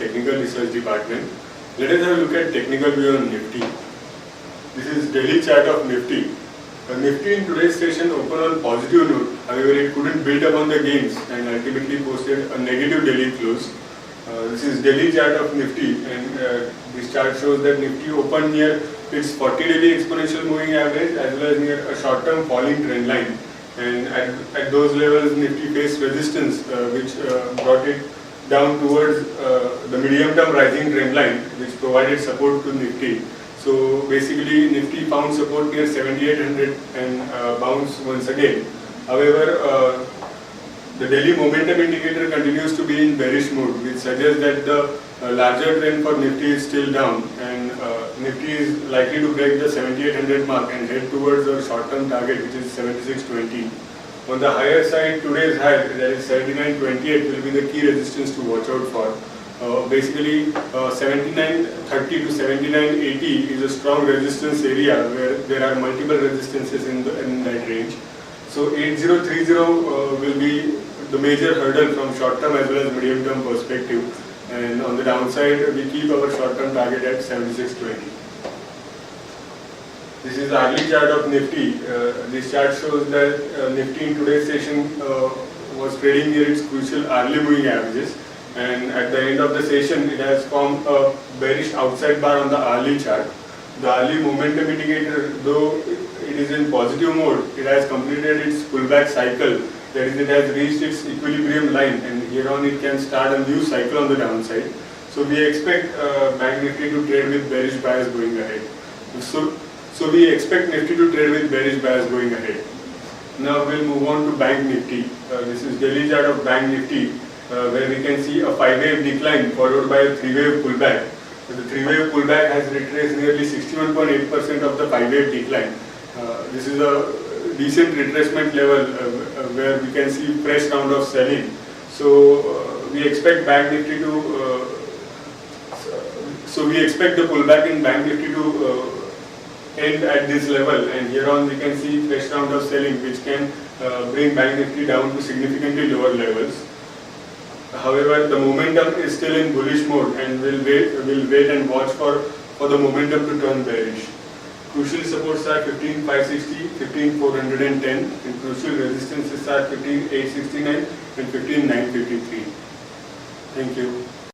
Technical Research Department. Let us have a look at technical view on Nifty. This is daily chart of Nifty. Nifty in today's session opened on positive note. However, it couldn't build upon the gains and ultimately posted a negative daily close. This is daily chart of Nifty, and this chart shows that Nifty opened near its 40 daily exponential moving average as well as near a short-term falling trend line. And at those levels, Nifty faced resistance, which brought it down towards the medium-term rising trend line, which provided support to Nifty. So basically, Nifty found support near 7800 and bounced once again. However, the daily momentum indicator continues to be in bearish mode, which suggests that the larger trend for Nifty is still down, and Nifty is likely to break the 7800 mark and head towards a short-term target, which is 7620. On the higher side, today's high, that is 7928, will be the key resistance to watch out for. Basically, 7930 to 7980 is a strong resistance area where there are multiple resistances in that range. So 8030 will be the major hurdle from short-term as well as medium-term perspective. And on the downside, we keep our short-term target at 7620. This is hourly chart of Nifty. This chart shows that Nifty in today's session was trading near its crucial hourly moving averages. And at the end of the session, it has formed a bearish outside bar on the hourly chart. The hourly momentum indicator, though it is in positive mode, it has completed its pullback cycle. That is, it has reached its equilibrium line, and here on it can start a new cycle on the downside. So we expect Bank Nifty to trade with bearish bias going ahead. So we expect Nifty to trade with bearish bias going ahead. Now we'll move on to Bank Nifty. This is daily chart of Bank Nifty, where we can see a 5-wave decline followed by a 3-wave pullback. So the 3-wave pullback has retraced nearly 61.8% of the 5-wave decline. This is a decent retracement level where we can see fresh round of selling. So we expect Bank Nifty to we expect the pullback in Bank Nifty to end at this level, and here on we can see fresh round of selling, which can bring Bank Nifty down to significantly lower levels. However, the momentum is still in bullish mode, and we'll wait and watch for the momentum to turn bearish. Crucial supports are 15560, 15410, and crucial resistances are 15869 and 15953. Thank you.